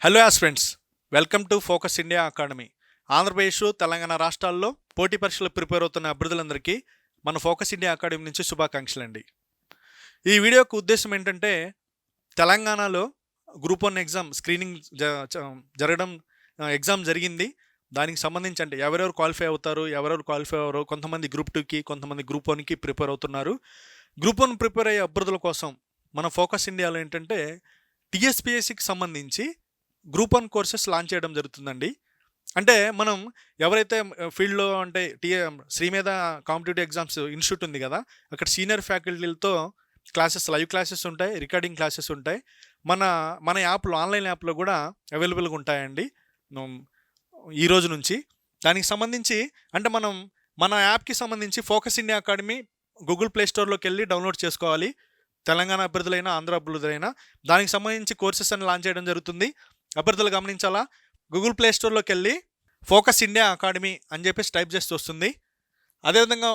Hello as friends, welcome to focus India academy. Andhra Pradesh, Telangana రాష్ట్రాల్లో పోటీ పరీక్షలు ప్రిపేర్ అవుతున్న అభ్యర్థులందరికీ మన ఫోకస్ ఇండియా అకాడమీ నుంచి శుభాకాంక్షలు అండి. ఈ వీడియోకు ఉద్దేశం ఏంటంటే, తెలంగాణలో గ్రూప్ 1 ఎగ్జామ్ స్క్రీనింగ్ జరగడం ఎగ్జామ్ జరిగింది. దానికి సంబంధించి అంటే ఎవరెవరు క్వాలిఫై అవుతారు, ఎవరెవరు క్వాలిఫై అవ్వరు, కొంతమంది గ్రూప్ 2కి, కొంతమంది గ్రూప్ 1కి ప్రిపేర్ అవుతున్నారు. గ్రూప్ 1 ప్రిపేర్ అయ్యే అభ్యర్థుల కోసం మన ఫోకస్ ఇండియాలో ఏంటంటే టీఎస్పీఎస్సికి సంబంధించి గ్రూప్ 1 కోర్సెస్ లాంచ్ చేయడం జరుగుతుందండి. అంటే మనం ఎవరైతే ఫీల్డ్‌లో అంటే శ్రీమేధ కాంపిటీటివ్ ఎగ్జామ్స్ ఇన్‌స్టిట్యూట్ ఉంది కదా! అక్కడ సీనియర్ ఫ్యాకల్టీలతో లైవ్ క్లాసెస్ ఉంటాయి, రికార్డింగ్ క్లాసెస్ ఉంటాయి. మన మన యాప్‌లో ఆన్‌లైన్ యాప్‌లో కూడా అవైలబుల్‌గా ఉంటాయండి. హ్మ్. ఈ రోజు నుంచి. దానికి సంబంధించి అంటే మన యాప్‌కి సంబంధించి Focus India Academy Google Play స్టోర్‌లోకెళ్ళి డౌన్‌లోడ్ చేసుకోవాలి. తెలంగాణ అభ్యర్థులైనా, ఆంధ్ర అభ్యర్థులైనా దానికి సంబంధించి కోర్సెస్ అని లాంచ్ చేయడం జరుగుతుంది. అభ్యర్థులు గమనించాలా, గూగుల్ ప్లే స్టోర్‌లోకెళ్ళి ఫోకస్ ఇండియా అకాడమీ అని చెప్పేసి టైప్ చేస్తే వస్తుంది. అదేవిధంగా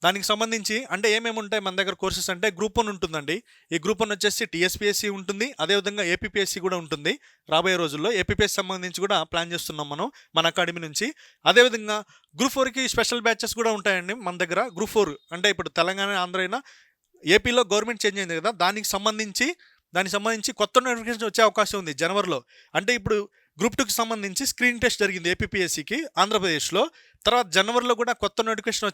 దానికి సంబంధించి అంటే ఏమేమి ఉంటాయి మన దగ్గర కోర్సెస్ అంటే గ్రూప్ 1 ఉంటుందండి. ఈ గ్రూప్ 1 వచ్చేసి టీఎస్పీఎస్సీ ఉంటుంది. అదేవిధంగా ఏపీపీఎస్సీ కూడా ఉంటుంది. రాబోయే రోజుల్లో ఏపీపీఎస్సీ సంబంధించి కూడా ప్లాన్ చేస్తున్నాం మనం మన అకాడమీ నుంచి. అదేవిధంగా గ్రూప్ 4కి స్పెషల్ బ్యాచెస్ కూడా ఉంటాయండి మన దగ్గర. గ్రూప్ 4 అంటే ఇప్పుడు తెలంగాణ, ఆంధ్ర అయినా ఏపీలో గవర్నమెంట్ చేంజ్ అయింది కదా! దానికి సంబంధించి కొత్త నోటిఫికేషన్ వచ్చే అవకాశం ఉంది జనవరిలో. అంటే ఇప్పుడు గ్రూప్ 2కి సంబంధించి స్క్రీన్ టెస్ట్ జరిగింది ఏపీపీఎస్సీకి ఆంధ్రప్రదేశ్‌లో. తర్వాత జనవరిలో కూడా కొత్త నోటిఫికేషన్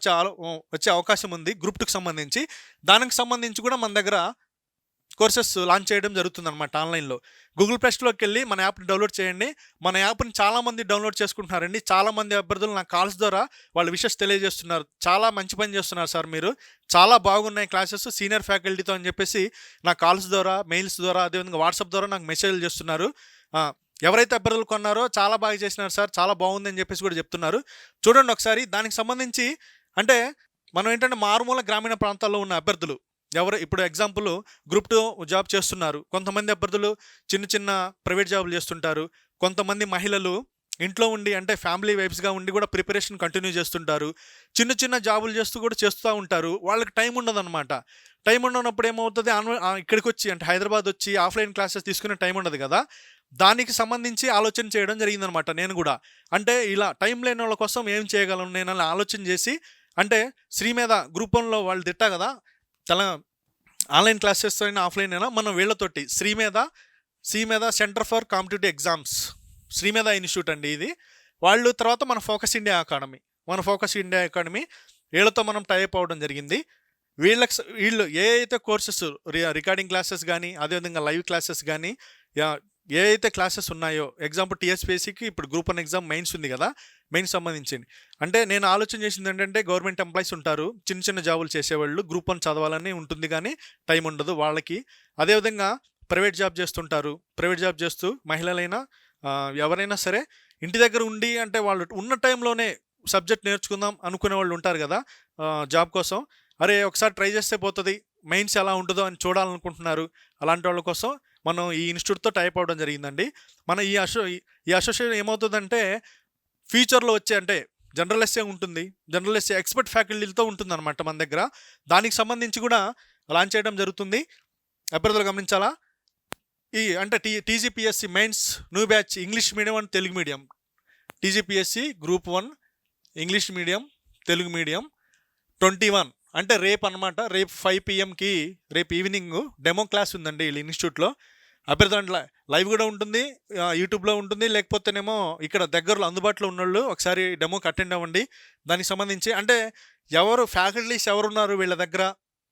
వచ్చే అవకాశం ఉంది గ్రూప్ 2కి సంబంధించి. దానికి సంబంధించి కూడా మన దగ్గర కోర్సెస్ లాంచ్ చేయడం జరుగుతుందన్నమాట ఆన్‌లైన్‌లో. గూగుల్ ప్లే స్టోర్‌లోకెళ్ళి మన యాప్‌ని డౌన్‌లోడ్ చేయండి. మన యాప్‌ని చాలామంది డౌన్‌లోడ్ చేసుకుంటున్నారండి. చాలామంది అభ్యర్థులు నాకు కాల్స్ ద్వారా వాళ్ళ విషెస్ తెలియజేస్తున్నారు. చాలా మంచి పని చేస్తున్నారు సార్ మీరు. చాలా బాగున్నాయి క్లాసెస్ సీనియర్ ఫ్యాకల్టీతో అని చెప్పేసి నాకు కాల్స్ ద్వారా, మెయిల్స్ ద్వారా, అదేవిధంగా వాట్సాప్ ద్వారా నాకు మెసేజ్‌లు చేస్తున్నారు. ఎవరైతే అభ్యర్థులు కొన్నారో చాలా బాగా చేసినారు సార్, చాలా బాగుందని చెప్పేసి కూడా చెప్తున్నారు. చూడండి ఒకసారి దానికి సంబంధించి అంటే మనం ఏంటంటే మారుమూల గ్రామీణ ప్రాంతాల్లో ఉన్న అభ్యర్థులు ఇప్పుడు ఎగ్జాంపుల్ గ్రూప్ 2 జాబ్ చేస్తున్నారు. కొంతమంది అభ్యర్థులు చిన్న చిన్న ప్రైవేట్ జాబులు చేస్తుంటారు. కొంతమంది మహిళలు ఇంట్లో ఉండి అంటే ఫ్యామిలీ వైఫ్స్‌గా ఉండి కూడా ప్రిపరేషన్ కంటిన్యూ చేస్తుంటారు. చిన్న చిన్న జాబులు చేస్తూ ఉంటారు. వాళ్ళకి టైం ఉండదనమాట. టైం ఉండనప్పుడు ఏమవుతది ఇక్కడికొచ్చి అంటే హైదరాబాద్ వచ్చి ఆఫ్‌లైన్ క్లాసెస్ తీసుకునే టైం ఉండదు కదా! దానికి సంబంధించి ఆలోచన చేయడం జరిగిందనమాట నేను గూడా. అంటే ఇలా టైం లేనోళ్ళ కోసం ఏం చేయగలను నేనని ఆలోచన చేసి అంటే శ్రీమేధ గ్రూప్ 1లో వాళ్ళు దిట్టా కదా! తెల ఆన్‌లైన్ క్లాసెస్ అయినా, ఆఫ్‌లైన్ అయినా మనం వీళ్ళతోటి Srimedha centre for competitive exams, Srimedha institute అండి ఇది. వాళ్ళు తర్వాత మన ఫోకస్ ఇండియా అకాడమీ వీళ్ళతో మనం టై అప్ అవ్వడం జరిగింది. వీళ్ళు ఏ అయితే కోర్సెస్ రికార్డింగ్ క్లాసెస్ గానీ, అదేవిధంగా లైవ్ క్లాసెస్ గానీ, ఏ అయితే క్లాసెస్ ఉన్నాయో ఎగ్జాంపుల్ టీఎస్పీఎస్సీకి ఇప్పుడు గ్రూప్ 1 ఎగ్జామ్ మెయిన్స్ ఉంది కదా! మెయిన్స్ సంబంధించింది. అంటే నేను ఆలోచన చేసింది ఏంటంటే గవర్నమెంట్ ఎంప్లాయీస్ ఉంటారు. చిన్న చిన్న జాబులు చేసేవాళ్ళు. గ్రూప్ 1 చదవాలని ఉంటుంది కానీ టైం ఉండదు వాళ్ళకి. అదేవిధంగా ప్రైవేట్ జాబ్ చేస్తుంటారు. ప్రైవేట్ జాబ్ చేస్తూ మహిళలైనా ఎవరైనా సరే ఇంటి దగ్గర ఉండి అంటే వాళ్ళు ఉన్న టైంలోనే సబ్జెక్ట్ నేర్చుకుందాం అనుకునే వాళ్ళు ఉంటారు కదా! జాబ్ కోసం. అరే ఒకసారి ట్రై చేస్తే పోతది. మెయిన్స్ ఎలా ఉంటదో అని చూడాలనుకుంటున్నారు. అలాంటి వాళ్ళ కోసం మనం ఈ ఇన్‌స్టిట్యూట్‌తో టై అప్ అవ్వడం జరిగిందండి. మన ఈ అసోసియేషన్ ఏమవుతదంటే ఫ్యూచర్‌లో వచ్చే అంటే జనరల్ ఎస్సే ఉంటుంది. జనరల్ ఎస్సే ఎక్స్‌పర్ట్ ఫ్యాకల్టీలతో ఉంటుందన్నమాట మన దగ్గర. దానికి సంబంధించి కూడా లాంచ్ చేయడం జరుగుతుంది. అభ్యర్థులు గమనించాలా? అంటే TGPSC mains new batch English medium and Telugu medium. TGPSC group 1 English medium, Telugu medium 21 అంటే రేపనమాట. రేపు 5 PM రేపు ఈవినింగ్ డెమో క్లాస్ ఉందండి వీళ్ళ ఇన్‌స్టిట్యూట్‌లో. అభ్యర్థులు లైవ్ కూడా ఉంటుంది. యూట్యూబ్‌లో ఉంటుంది. లేకపోతేనేమో ఇక్కడ దగ్గరలో అందుబాటులో ఉన్నోళ్ళు ఒకసారి డెమోకి అటెండ్ అవ్వండి. దానికి సంబంధించి అంటే ఫ్యాకల్టీస్ ఎవరున్నారు వీళ్ళ దగ్గర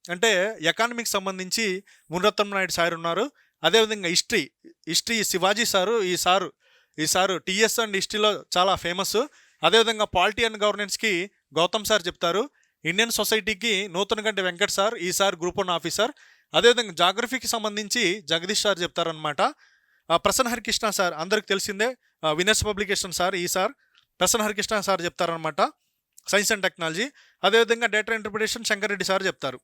అంటే ఎకానమిక్స్ సంబంధించి మునిరత్నం నాయుడు సార్ ఉన్నారు. అదేవిధంగా హిస్టరీ శివాజీ సారు ఈ సారు టీఎస్ అండ్ హిస్టరీలో చాలా ఫేమస్. అదేవిధంగా పాలిటీ అండ్ గవర్నెన్స్‌కి గౌతమ్ సార్ చెప్తారు. ఇండియన్ సొసైటీకి నూతనగంటి వెంకట్ సార్, ఈ సార్ గ్రూప్ 1 ఆఫీసర్. అదేవిధంగా జాగ్రఫీకి సంబంధించి జగదీష్ సార్ చెప్తారనమాట. ప్రసన్న హరికృష్ణ సార్ అందరికి తెలిసిందే. వినర్స్ పబ్లికేషన్ సార్ ఈ సార్. ప్రసన్న హరికృష్ణ సార్ చెప్తారనమాట. Science and technology. అదేవిధంగా data interpretation Shankar Reddy sir చెప్తారు.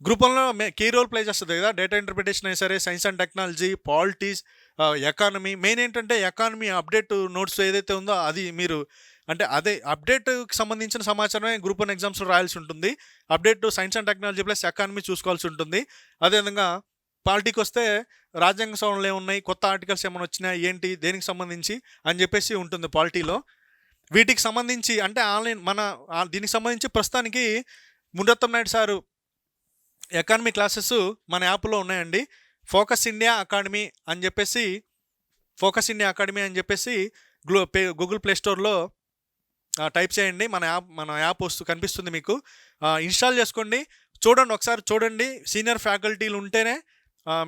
గ్రూప్ 1లో కీ రోల్ ప్లే చేస్తుంది కదా! డేటా ఇంటర్ప్రిటేషన్ అయినా సరే, science and technology, polities, economy. Main ఏంటంటే ఎకానమీ అప్డేట్ నోట్స్ ఏదైతే ఉందో అది మీరు అంటే అదే అప్డేట్‌కి సంబంధించిన సమాచారమే గ్రూప్ 1 ఎగ్జామ్స్‌లో రాయాల్సి ఉంటుంది. Update science and technology plus economy చూసుకోవాల్సి ఉంటుంది. అదేవిధంగా పాలిటీకి వస్తే రాజ్యాంగ సవరణలు ఏమున్నాయి, కొత్త ఆర్టికల్స్ ఏమైనా వచ్చినాయి, ఏంటి, దేనికి సంబంధించి అని చెప్పేసి ఉంటుంది పాలిటీలో. వీటికి సంబంధించి అంటే ఆన్లైన్ దీనికి సంబంధించి ప్రస్తుతానికి Munaratnam Naidu sir economy classes మన యాప్లో ఉన్నాయండి. ఫోకస్ ఇండియా అకాడమీ అని చెప్పేసి గూగుల్ ప్లే స్టోర్లో టైప్ చేయండి. మన యాప్ కనిపిస్తుంది మీకు. ఇన్స్టాల్ చేసుకోండి, ఒకసారి చూడండి. సీనియర్ ఫ్యాకల్టీలు ఉంటేనే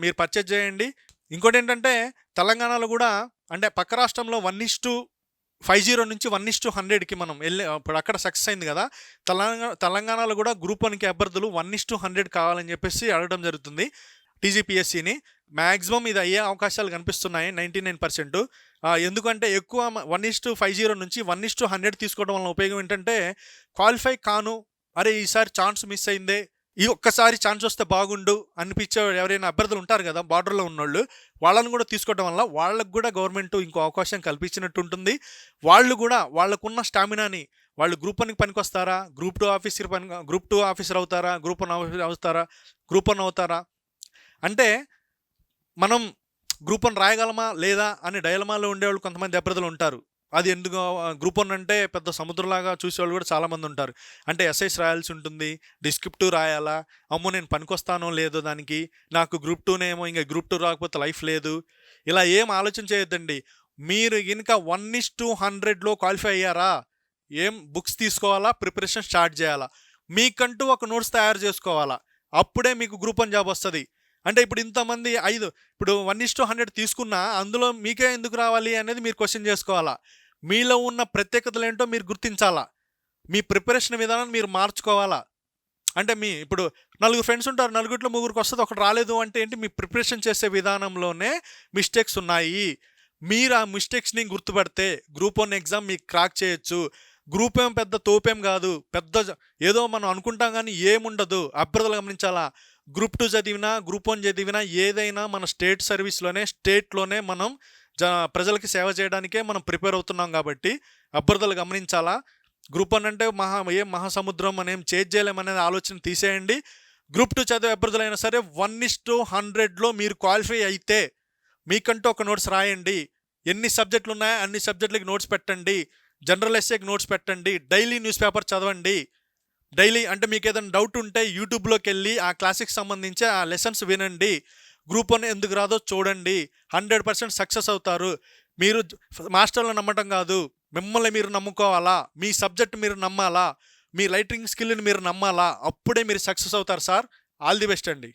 మీరు పర్చేజ్ చేయండి. ఇంకోటి ఏంటంటే తెలంగాణలో కూడా అంటే పక్క రాష్ట్రంలో 1:50 నుంచి 1:100కి మనం ఇప్పుడు అక్కడ సక్సెస్ అయింది కదా. తెలంగాణలో కూడా గ్రూప్ 1కి అభ్యర్థులు 1:100 కావాలని చెప్పేసి అడగడం జరుగుతుంది టీజీపీఎస్సీని. మ్యాక్సిమం ఇది అయ్యే అవకాశాలు కనిపిస్తున్నాయి 99%. ఎందుకంటే ఎక్కువ 1:50 నుంచి 1:100 తీసుకోవడం వల్ల ఉపయోగం ఏంటంటే క్వాలిఫై కాను, అరే ఈసారి ఛాన్స్ మిస్ అయిందే, ఈ ఒక్కసారి ఛాన్స్ వస్తే బాగుండు అనిపించే ఎవరైనా అభ్యర్థులు ఉంటారు కదా బార్డర్లో ఉన్నోళ్ళు, వాళ్ళని కూడా తీసుకోవడం వల్ల వాళ్ళకు కూడా గవర్నమెంట్ ఇంకో అవకాశం కల్పించినట్టు ఉంటుంది. వాళ్ళు కూడా వాళ్ళకున్న స్టామినాని వాళ్ళు గ్రూప్ 1కి పనికొస్తారా, గ్రూప్ 2 ఆఫీసర్ అవుతారా, గ్రూప్ 1 అవుతారా అంటే మనం గ్రూప్ 1 రాయగలమా లేదా అని డైలమాలో ఉండేవాళ్ళు కొంతమంది అభ్యర్థులు ఉంటారు. అది ఎందుకు గ్రూప్ 1 అంటే పెద్ద సముద్రంలాగా చూసేవాళ్ళు కూడా చాలామంది ఉంటారు. అంటే ఎస్ఐస్ రాయాల్సి ఉంటుంది, డిస్క్రిప్టివ్ రాయాలా, అమ్మో నేను పనికొస్తానో లేదో దానికి, నాకు గ్రూప్ 2నేమో ఇంకా గ్రూప్ 2 రాకపోతే లైఫ్ లేదు, ఇలా ఏం ఆలోచన చేయొద్దండి. మీరు కనుక 1:100లో క్వాలిఫై అయ్యారా, ఏం బుక్స్ తీసుకోవాలా, ప్రిపరేషన్ స్టార్ట్ చేయాలా, మీకంటూ ఒక నోట్స్ తయారు చేసుకోవాలా, అప్పుడే మీకు గ్రూప్ 1 జాబ్ వస్తుంది. అంటే ఇప్పుడు ఇంతమంది ఇప్పుడు 1:100 తీసుకున్నా అందులో మీకే ఎందుకు రావాలి అనేది మీరు క్వశ్చన్ చేసుకోవాలా. మీలో ఉన్న ప్రత్యేకతలు ఏంటో మీరు గుర్తించాలా. మీ ప్రిపరేషన్ విధానాన్ని మీరు మార్చుకోవాలా. అంటే ఇప్పుడు 4 ఫ్రెండ్స్ ఉంటారు, 4 3 వస్తుంది, ఒకటి రాలేదు అంటే ఏంటి, మీ ప్రిపరేషన్ చేసే విధానంలోనే మిస్టేక్స్ ఉన్నాయి. మీరు ఆ మిస్టేక్స్ని గుర్తుపడితే గ్రూప్ 1 ఎగ్జామ్ మీకు క్రాక్ చేయొచ్చు. గ్రూప్ ఏం పెద్ద తోపేం కాదు, ఏదో మనం అనుకుంటాం కానీ ఏముండదు. అభ్యర్థులు గమనించాలా, గ్రూప్ 2 చదివినా గ్రూప్ 1 చదివినా ఏదైనా మన స్టేట్లోనే మనం ప్రజలకి సేవ చేయడానికే మనం ప్రిపేర్ అవుతున్నాం కాబట్టి అభ్యర్థులు గమనించాలా. గ్రూప్ 1 అంటే మహాసముద్రం మనం చేంజ్ చేయలేమనేది ఆలోచన తీసేయండి. గ్రూప్ 2 చదివే అభ్యర్థులైనా సరే 1:100లో మీరు క్వాలిఫై అయితే మీకంటూ ఒక నోట్స్ రాయండి. ఎన్ని సబ్జెక్టులు ఉన్నాయో అన్ని సబ్జెక్టులకి నోట్స్ పెట్టండి, జనరల్ ఎస్ఏకి నోట్స్ పెట్టండి, డైలీ న్యూస్ పేపర్ చదవండి. డైలీ అంటే మీకు ఏదైనా డౌట్ ఉంటే యూట్యూబ్లోకి వెళ్ళి ఆ క్లాసిక్ సంబంధించి ఆ లెసన్స్ వినండి. గ్రూప్ 1 ఎందుకు రాదో చూడండి, 100% సక్సెస్ అవుతారు. మీరు మాస్టర్లు నమ్మటం కాదు, మిమ్మల్ని మీరు నమ్ముకోవాలా, మీ సబ్జెక్ట్ మీరు నమ్మాలా, మీ రైటింగ్ స్కిల్ని మీరు నమ్మాలా, అప్పుడే మీరు సక్సెస్ అవుతారు సార్. ఆల్ ది బెస్ట్ అండి.